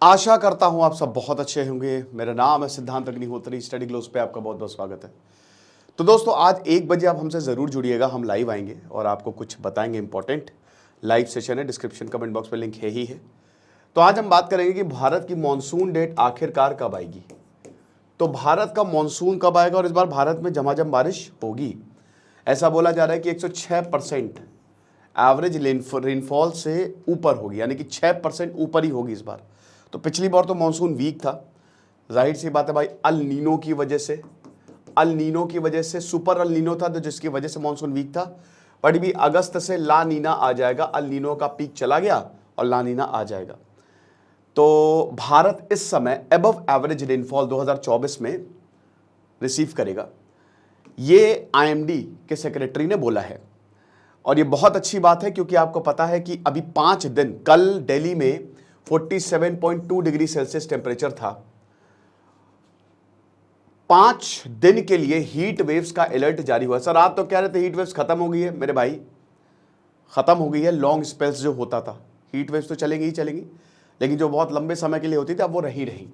आशा करता हूं आप सब बहुत अच्छे होंगे। मेरा नाम है सिद्धांत अग्निहोत्री। स्टडी ग्लोस पे आपका बहुत बहुत स्वागत है। तो दोस्तों, आज 1 बजे आप हमसे ज़रूर जुड़िएगा। हम लाइव आएंगे और आपको कुछ बताएंगे। इंपॉर्टेंट लाइव सेशन है, डिस्क्रिप्शन कमेंट बॉक्स में लिंक है ही है। तो आज हम बात करेंगे कि भारत की मानसून डेट आखिरकार कब आएगी। तो भारत का मानसून कब आएगा और इस बार भारत में झमाझम बारिश होगी। ऐसा बोला जा रहा है कि 106% एवरेज रेनफॉल से ऊपर होगी, यानी कि 6% ऊपर ही होगी इस बार। तो पिछली बार तो मानसून वीक था, जाहिर सी बात है भाई, अल नीनो की वजह से सुपर अल नीनो था, तो जिसकी वजह से मानसून वीक था। बट भी अगस्त से ला नीना आ जाएगा। अल नीनो का पीक चला गया और ला नीना आ जाएगा। तो भारत इस समय एबव एवरेज रेनफॉल 2024 में रिसीव करेगा, ये आईएमडी के सेक्रेटरी ने बोला है। और ये बहुत अच्छी बात है, क्योंकि आपको पता है कि अभी 5 दिन, कल दिल्ली में 47.2 डिग्री सेल्सियस टेम्परेचर था। 5 दिन के लिए हीट वेव्स का अलर्ट जारी हुआ। सर आप तो कह रहे थे हीट वेव्स खत्म हो गई है। मेरे भाई, खत्म हो गई है। लॉन्ग स्पेल्स जो होता था, हीट वेव्स तो चलेंगी ही चलेंगी, लेकिन जो बहुत लंबे समय के लिए होती थी अब वो रही।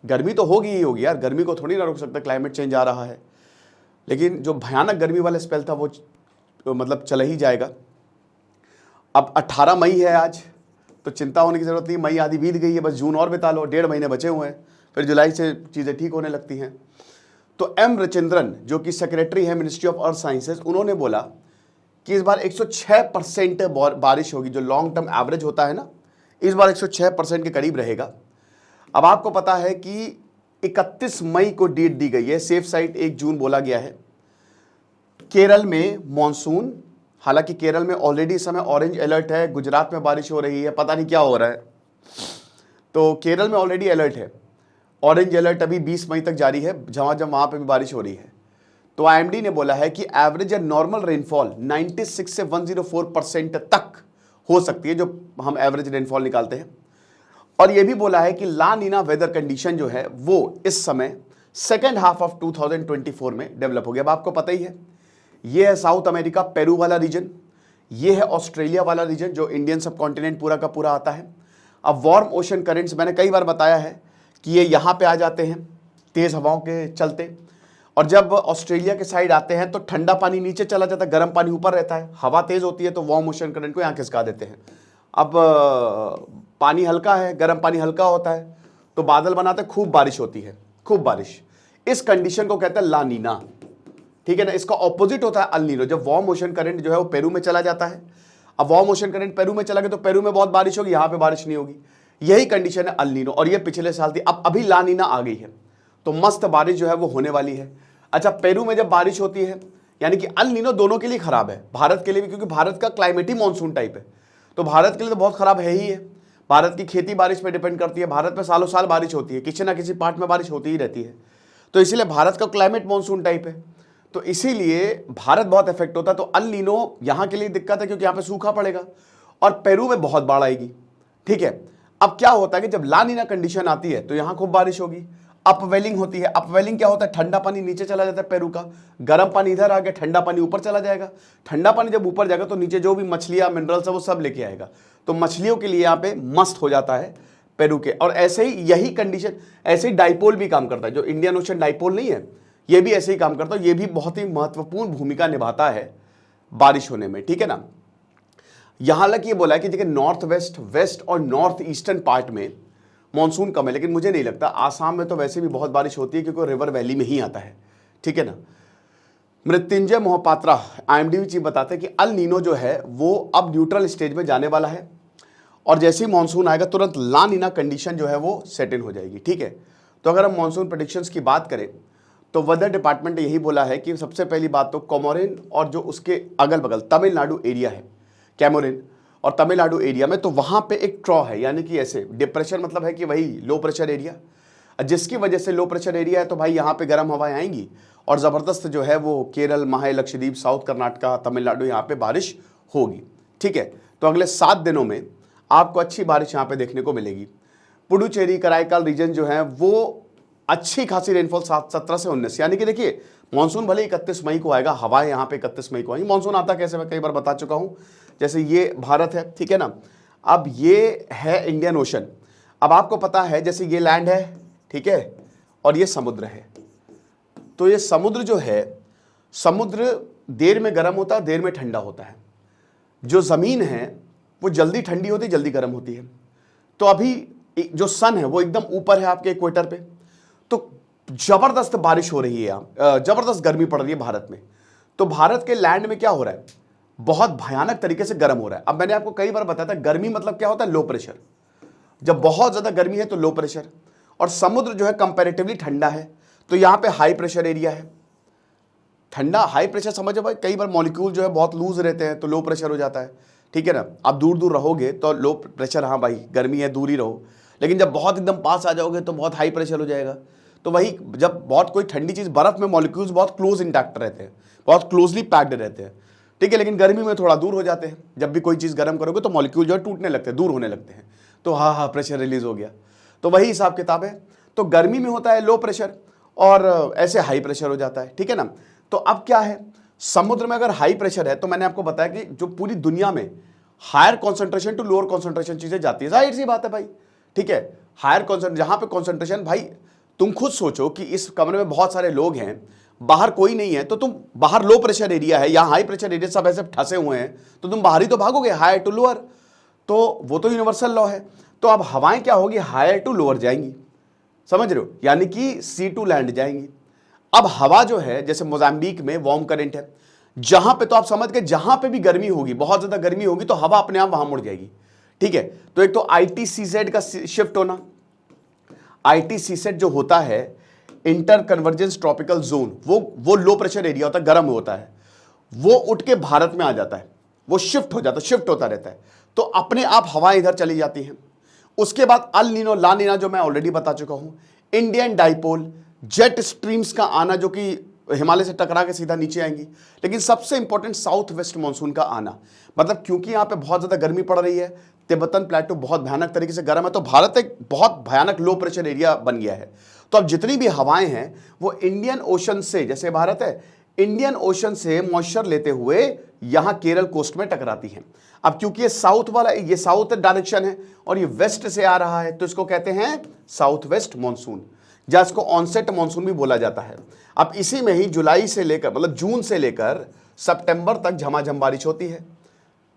गर्मी तो होगी ही होगी यार, गर्मी को थोड़ी ना रोक सकता, क्लाइमेट चेंज आ रहा है। लेकिन जो भयानक गर्मी वाला स्पेल था वो मतलब चला ही जाएगा। अब 18 मई है आज, तो चिंता होने की जरूरत नहीं। मई आधी बीत गई है, बस जून और बिता लो, 1.5 महीने बचे हुए हैं, फिर जुलाई से चीज़ें ठीक होने लगती हैं। तो एम रविचंद्रन, जो कि सेक्रेटरी है मिनिस्ट्री ऑफ अर्थ साइंसेज, उन्होंने बोला कि इस बार 106% बारिश होगी। जो लॉन्ग टर्म एवरेज होता है ना, इस बार 106% के करीब रहेगा। अब आपको पता है कि 31 मई को डेट दी गई है, सेफ साइड 1 जून बोला गया है। केरल में मॉनसून, हालांकि केरल में ऑलरेडी इस समय ऑरेंज अलर्ट है, गुजरात में बारिश हो रही है, पता नहीं क्या हो रहा है। तो केरल में ऑलरेडी अलर्ट है, ऑरेंज अलर्ट अभी 20 मई तक जारी है, जहां वहां पे भी बारिश हो रही है। तो आईएमडी ने बोला है कि एवरेज या नॉर्मल रेनफॉल 96 से 104% तक हो सकती है, जो हम एवरेज रेनफॉल निकालते हैं। और यह भी बोला है कि ला नीना वेदर कंडीशन जो है वो इस समय सेकेंड हाफ ऑफ 2024 में डेवलप हो गया। अब आपको पता ही है, ये है साउथ अमेरिका पेरू वाला रीजन, ये है ऑस्ट्रेलिया वाला रीजन, जो इंडियन सब कॉन्टिनेंट पूरा का पूरा आता है। अब वार्म ओशन करेंट्स, मैंने कई बार बताया है कि ये यहाँ पे आ जाते हैं तेज़ हवाओं के चलते, और जब ऑस्ट्रेलिया के साइड आते हैं तो ठंडा पानी नीचे चला जाता है, गर्म पानी ऊपर रहता है। हवा तेज़ होती है तो वार्म ओशन करंट को यहाँ खिसका देते हैं। अब पानी हल्का है, गर्म पानी हल्का होता है, तो बादल बनाते, खूब बारिश होती है, खूब बारिश। इस कंडीशन को कहते हैं ला नीना, ठीक है ना। इसका ऑपोजिट होता है अल नीनो, जब वार्म ओशन करंट जो है वो पेरू में चला जाता है। अब वार्म ओशन करंट पेरू में चला गया तो पेरू में बहुत बारिश होगी, यहाँ पे बारिश नहीं होगी। यही कंडीशन है अल नीनो, और ये पिछले साल थी। अब अभी ला नीना आ गई है, तो मस्त बारिश जो है वो होने वाली है। अच्छा, पेरू में जब बारिश होती है, यानी कि अल नीनो दोनों के लिए खराब है, भारत के लिए भी, क्योंकि भारत का क्लाइमेट ही मानसून टाइप है। तो भारत के लिए तो बहुत खराब है ही है। भारत की खेती बारिश पर डिपेंड करती है, भारत में सालों साल बारिश होती है, किसी ना किसी पार्ट में बारिश होती ही रहती है। तो इसीलिए भारत का क्लाइमेट मानसून टाइप है, तो इसीलिए भारत बहुत इफेक्ट होता है। तो अल नीनो यहाँ के लिए दिक्कत है, क्योंकि यहाँ पे सूखा पड़ेगा और पेरू में बहुत बाढ़ आएगी, ठीक है। अब क्या होता है कि जब ला नीना कंडीशन आती है तो यहाँ खूब बारिश होगी, अपवेलिंग होती है। अपवेलिंग क्या होता है, ठंडा पानी नीचे चला जाता है पेरू का, गर्म पानी इधर आ गया, ठंडा पानी ऊपर चला जाएगा। ठंडा पानी जब ऊपर जाएगा तो नीचे जो भी मछलियाँ मिनरल्स है वो सब लेके आएगा, तो मछलियों के लिए यहाँ पे मस्त हो जाता है पेरू के। और ऐसे ही यही कंडीशन, ऐसे ही डाइपोल भी काम करता है, जो इंडियन ओशन डाइपोल नहीं है, ये भी ऐसे ही काम करता है। ये भी बहुत ही महत्वपूर्ण भूमिका निभाता है बारिश होने में, ठीक है ना। यहां तक ये बोला है कि देखिए नॉर्थ वेस्ट, वेस्ट और नॉर्थ ईस्टर्न पार्ट में मानसून कम है, लेकिन मुझे नहीं लगता। आसाम में तो वैसे भी बहुत बारिश होती है, क्योंकि रिवर वैली में ही आता है, ठीक है ना। मृत्युंजय मोहपात्रा आईएमडी चीफ बताते हैं कि अल नीनो जो है वो अब न्यूट्रल स्टेज में जाने वाला है, और जैसे ही मानसून आएगा तुरंत ला नीना कंडीशन जो है वो सेट इन हो जाएगी, ठीक है। तो अगर हम मानसून प्रेडिक्शंस की बात करें तो वेदर डिपार्टमेंट ने यही बोला है कि सबसे पहली बात तो कोमोरिन और जो उसके अगल बगल तमिलनाडु एरिया है, कैमोरिन और तमिलनाडु एरिया में, तो वहाँ पे एक ट्रॉ है, यानी कि ऐसे डिप्रेशन, मतलब है कि वही लो प्रेशर एरिया, जिसकी वजह से लो प्रेशर एरिया है तो भाई यहाँ पे गर्म हवाएं आएंगी, और ज़बरदस्त जो है वो केरल, माहे, लक्षद्वीप, साउथ कर्नाटका, तमिलनाडु, यहाँ पे बारिश होगी, ठीक है। तो अगले 7 दिनों में आपको अच्छी बारिश यहाँ पे देखने को मिलेगी। पुडुचेरी, कराईकाल रीजन जो है वो अच्छी खासी रेनफॉल 17 से 19, यानी कि देखिए मानसून भले 31 मई को आएगा, हवाएं यहाँ पे 31 मई को आएंगी। मानसून आता कैसे, मैं कई बार बता चुका हूँ। जैसे ये भारत है, ठीक है ना। अब ये है इंडियन ओशन, अब आपको पता है जैसे ये लैंड है, ठीक है, और ये समुद्र है। तो ये समुद्र जो है, समुद्र देर में गर्म होता है, देर में ठंडा होता है। जो जमीन है वो जल्दी ठंडी होती है, जल्दी गर्म होती है। तो अभी जो सन है वो एकदम ऊपर है आपके इक्वेटर पे, तो जबरदस्त बारिश हो रही है, यहाँ जबरदस्त गर्मी पड़ रही है भारत में। तो भारत के लैंड में क्या हो रहा है, बहुत भयानक तरीके से गर्म हो रहा है। अब मैंने आपको कई बार बताया था गर्मी मतलब क्या होता है, लो प्रेशर। जब बहुत ज्यादा गर्मी है तो लो प्रेशर, और समुद्र जो है कंपैरेटिवली ठंडा है, तो यहां पे हाई प्रेशर एरिया है। ठंडा हाई प्रेशर समझो भाई, कई बार मॉलिक्यूल जो है बहुत लूज रहते हैं तो लो प्रेशर हो जाता है, ठीक है ना। आप दूर दूर रहोगे तो लो प्रेशर, हाँ भाई गर्मी है दूर ही रहो, लेकिन जब बहुत एकदम पास आ जाओगे तो बहुत हाई प्रेशर हो जाएगा। तो वही जब बहुत कोई ठंडी चीज, बर्फ में मॉलिक्यूल्स बहुत क्लोज इंटैक्ट रहते हैं, बहुत क्लोजली पैक्ड रहते हैं, ठीक है, लेकिन गर्मी में थोड़ा दूर हो जाते हैं। जब भी कोई चीज गर्म करोगे तो मॉलिक्यूल जो है टूटने लगते हैं, दूर होने लगते हैं, तो हाँ प्रेशर रिलीज हो गया। तो वही हिसाब किताब है। तो गर्मी में होता है लो प्रेशर और ऐसे हाई प्रेशर हो जाता है, ठीक है ना। तो अब क्या है, समुद्र में अगर हाई प्रेशर है तो मैंने आपको बताया कि जो पूरी दुनिया में higher concentration to lower concentration चीजें जाती है, जाहिर सी बात है भाई, ठीक है। हायर कॉन्सेंट्रेशन, जहां पे कॉन्सेंट्रेशन, भाई तुम खुद सोचो कि इस कमरे में बहुत सारे लोग हैं, बाहर कोई नहीं है, तो तुम बाहर लो प्रेशर एरिया है, यहाँ हाई प्रेशर एरिया, सब ऐसे फंसे हुए हैं, तो तुम बाहर ही तो भागोगे, हायर टू लोअर। तो वो तो यूनिवर्सल लॉ है। तो अब हवाएं क्या होगी, हायर टू लोअर जाएंगी, समझ रहे हो, यानी कि सी टू लैंड जाएंगी। अब हवा जो है, जैसे मोजाम्बिक में वार्म करंट है, जहां पे, तो आप समझ गए, जहां पे भी गर्मी होगी, बहुत ज्यादा गर्मी होगी, तो हवा अपने आप वहां मुड़ जाएगी, ठीक है। तो एक तो ITCZ का शिफ्ट होना, ITCZ जो होता है इंटर कन्वर्जेंस ट्रॉपिकल जोन, वो लो प्रेशर एरिया होता है, गर्म होता है, वो उठ के भारत में आ जाता है, वो शिफ्ट हो जाता है, शिफ्ट होता रहता है, तो अपने आप हवाएं इधर चली जाती हैं। उसके बाद अल नीनो ला नीना जो मैं ऑलरेडी बता चुका हूं, इंडियन डाइपोल, जेट स्ट्रीम्स का आना जो कि हिमालय से टकरा के सीधा नीचे आएंगी, लेकिन सबसे इंपॉर्टेंट साउथ वेस्ट मानसून का आना, मतलब क्योंकि यहां पे बहुत ज्यादा गर्मी पड़ रही है, तिब्बतन प्लेटो बहुत भयानक तरीके से गर्म है, तो भारत एक बहुत भयानक लो प्रेशर एरिया बन गया है। तो अब जितनी भी हवाएं हैं वो इंडियन ओशन से, जैसे भारत है, इंडियन ओशन से मॉइस्चर लेते हुए यहां केरल कोस्ट में टकराती हैं। अब क्योंकि ये साउथ वाला, ये साउथ डायरेक्शन है और ये वेस्ट से आ रहा है, तो इसको कहते हैं साउथ वेस्ट मानसून, या इसको ऑनसेट मानसून भी बोला जाता है। अब इसी में ही जुलाई से लेकर, मतलब जून से लेकर सितंबर तक झमाझम बारिश होती है,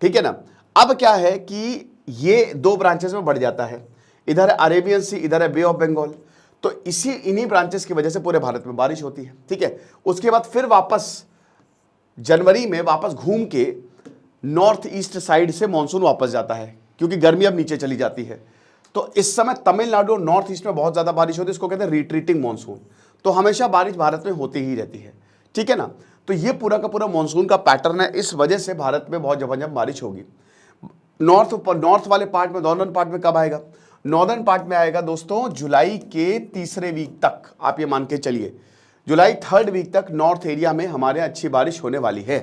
ठीक है ना। अब क्या है कि ये दो ब्रांचेस में बढ़ जाता है, इधर है अरेबियन सी, इधर है बे ऑफ बंगाल, तो इन्हीं ब्रांचेस की वजह से पूरे भारत में बारिश होती है, ठीक है। उसके बाद फिर वापस जनवरी में वापस घूम के नॉर्थ ईस्ट साइड से मानसून वापस जाता है, क्योंकि गर्मी अब नीचे चली जाती है। तो इस समय तमिलनाडु और नॉर्थ ईस्ट में बहुत ज्यादा बारिश होती है, इसको कहते हैं रिट्रीटिंग मानसून। तो हमेशा बारिश भारत में होती ही रहती है, ठीक है ना। तो ये पूरा का पूरा मानसून का पैटर्न है, इस वजह से भारत में बहुत जबरदस्त बारिश होगी। नॉर्थ वाले पार्ट में, नॉर्दर्न पार्ट में कब आएगा, नॉर्दर्न पार्ट में आएगा दोस्तों जुलाई के तीसरे वीक तक, आप ये मान के चलिए जुलाई थर्ड वीक तक नॉर्थ एरिया में हमारे अच्छी बारिश होने वाली है।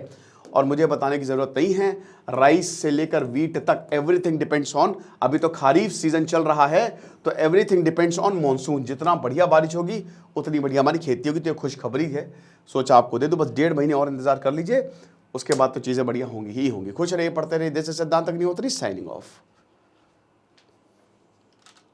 और मुझे बताने की जरूरत नहीं है, राइस से लेकर वीट तक एवरीथिंग डिपेंड्स ऑन, अभी तो खरीफ सीजन चल रहा है, तो एवरीथिंग डिपेंड्स ऑन मॉनसून। जितना बढ़िया बारिश होगी उतनी बढ़िया हमारी खेती होगी। तो ये खुशखबरी है, सोचा आपको दे दूं, बस 1.5 महीने और इंतजार कर लीजिए, उसके बाद तो चीजें बढ़िया होंगी ही होंगी। खुश रहिए, पढ़ते रहिए। दिस इज सिद्धांत अग्निहोत्री साइनिंग ऑफ।